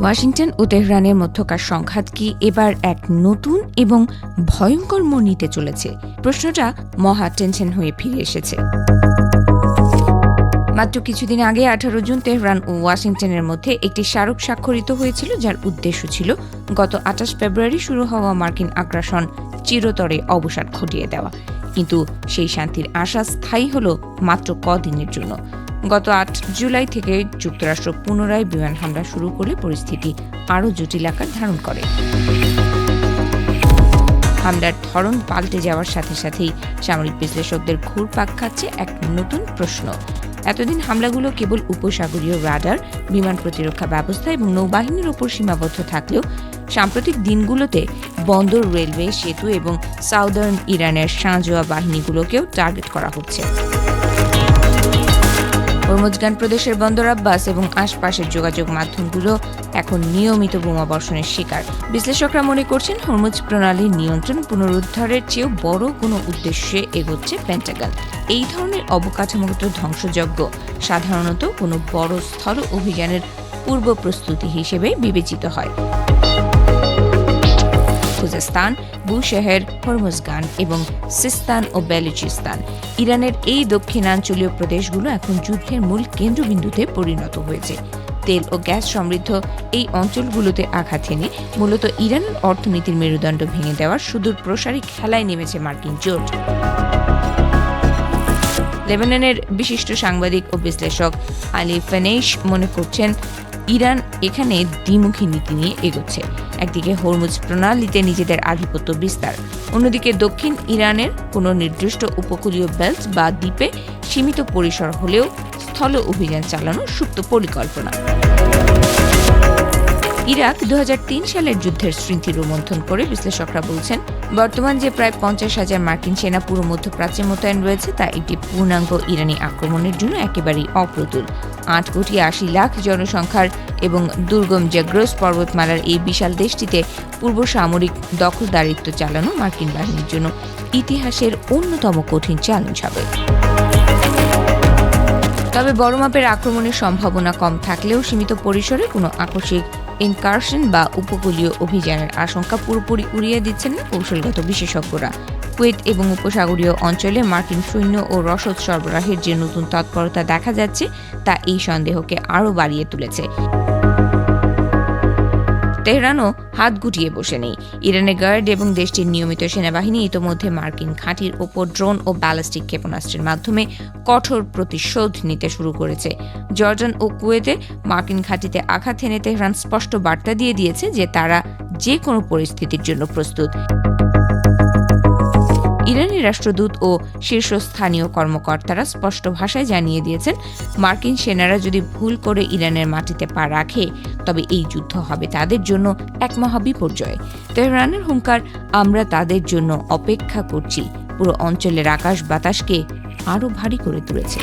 Washington ও তেহরানের মধ্যকার সংঘাত কি এবার এক নতুন এবং ভয়ঙ্কর মোড় নিতে চলেছে? প্রশ্নটা মহা টেনশন হয়ে ফিরে এসেছে। মাত্র কিছুদিন আগে 18 জুন তেহরান ও ওয়াশিংটনের মধ্যে একটি স্মারক স্বাক্ষরিত হয়েছিল, যার উদ্দেশ্য ছিল গত 28 ফেব্রুয়ারি শুরু হওয়া মার্কিন আগ্রাসন চিরতরে অবসান ঘটিয়ে দেওয়া। কিন্তু সেই শান্তির আশা স্থায়ী হল মাত্র কদিনের জন্য। গত 8 জুলাই থেকে যুক্তরাষ্ট্র পুনরায় বিমান হামলা শুরু করলে পরিস্থিতি আরও জটিল আকার ধারণ করে। হামলার ধরন পাল্টে যাওয়ার সাথে সাথেই সামরিক বিশ্লেষকদের ঘুরপাক খাচ্ছে এক নতুন প্রশ্ন। এতদিন হামলাগুলো কেবল উপসাগরীয় রাডার, বিমান প্রতিরক্ষা ব্যবস্থা এবং নৌবাহিনীর ওপর সীমাবদ্ধ থাকলেও সাম্প্রতিক দিনগুলোতে বন্দর, রেলওয়ে, সেতু এবং সাউদার্ন ইরানের সাঁজোয়া বাহিনীগুলোকেও টার্গেট করা হচ্ছে। হরমুজগান প্রদেশের বন্দর আব্বাস এবং আশপাশের যোগাযোগ মাধ্যমগুলো এখন নিয়মিত বোমাবর্ষণের শিকার। বিশ্লেষকরা মনে করছেন হরমুজ প্রণালীর নিয়ন্ত্রণ পুনরুদ্ধারের চেয়েও বড় কোনো উদ্দেশ্যে এগোচ্ছে পেন্টাগন। এই ধরনের অবকাঠামোগত ধ্বংসযজ্ঞ সাধারণত কোনো বড় স্থল অভিযানের পূর্ব প্রস্তুতি হিসেবে বিবেচিত হয়। খুজেস্তান, বুশেহের, হরমুজগান এবং সিস্তান ও বেলুচিস্তান, ইরানের এই দক্ষিণাঞ্চলীয় প্রদেশগুলো এখন যুদ্ধের মূল কেন্দ্রবিন্দুতে পরিণত হয়েছে। তেল ও গ্যাস সমৃদ্ধ এই অঞ্চলগুলোতে আঘাত হেনে মূলত ইরানের অর্থনীতির মেরুদণ্ড ভেঙে দেওয়ার সুদূর প্রসারী খেলায় নেমেছে মার্কিন জোট। লেবাননের বিশিষ্ট সাংবাদিক ও বিশ্লেষক আলী ফেনেইশ মনে করছেন, ইরান এখানে দ্বিমুখী নীতি নিয়ে এগোচ্ছে। একদিকে হরমুজ প্রণালীতে নিজেদের আধিপত্য বিস্তার, অন্যদিকে দক্ষিণ ইরানের কোনো নির্দিষ্ট উপকূলীয় বেল্ট বা দ্বীপে সীমিত পরিসর হলেও স্থল অভিযান চালানোর সুপ্ত পরিকল্পনা। ইরাক 2003 সালের যুদ্ধের স্মৃতি রোমন্থন করে বিশ্লেষকরা বলছেন, বর্তমান যে প্রায় 50,000 মার্কিন সেনা পুরো মধ্যপ্রাচ্যে মোতায়েন রয়েছে তা একটি পূর্ণাঙ্গ ইরানি আক্রমণের জন্য একেবারেই অপ্রতুল। 8,80,00,000 জনসংখ্যার এবং দুর্গম জাগ্রস পর্বতমালার এই বিশাল দেশটিতে পূর্ব সামরিক দখলদারিত্ব চালানো মার্কিন বাহিনীর জন্য ইতিহাসের অন্যতম কঠিন চ্যালেঞ্জ হবে। তবে বড় মাপের আক্রমণের সম্ভাবনা কম থাকলেও সীমিত পরিসরে কোনো আকস্মিক ইনকারশন বা উপকূলীয় অভিযানের আশঙ্কা পুরোপুরি উড়িয়ে দিচ্ছেন না কৌশলগত বিশেষজ্ঞরা। কুয়েত এবং উপসাগরীয় অঞ্চলে মার্কিন সৈন্য ও রসদ সরবরাহের যে নতুন তৎপরতা দেখা যাচ্ছে তা এই সন্দেহকে আরও বাড়িয়ে তুলেছে। তেহরানও হাত গুটিয়ে বসে নেই। ইরানের গার্ড এবং দেশটির নিয়মিত সেনাবাহিনী ইতোমধ্যে মার্কিন ঘাঁটির ওপর ড্রোন ও ব্যালিস্টিক ক্ষেপণাস্ত্রের মাধ্যমে কঠোর প্রতিশোধ নিতে শুরু করেছে। জর্ডান ও কুয়েতে মার্কিন ঘাঁটিতে আঘাত হেনে তেহরান স্পষ্ট বার্তা দিয়ে দিয়েছে যে তারা যে কোনো পরিস্থিতির জন্য প্রস্তুত। ইরানি রাষ্ট্রদূত ও শীর্ষস্থানীয় কর্মকর্তারা স্পষ্ট ভাষায় জানিয়ে দিয়েছেন, মার্কিন সেনারা যদি ভুল করে ইরানের মাটিতে পা রাখে তবে এই যুদ্ধ হবে তাদের জন্য এক মহা বিপর্যয়। তেহরানের হুঙ্কার, আমরা তাদের জন্য অপেক্ষা করছি, পুরো অঞ্চলের আকাশ বাতাসকে আরও ভারী করে তুলেছে।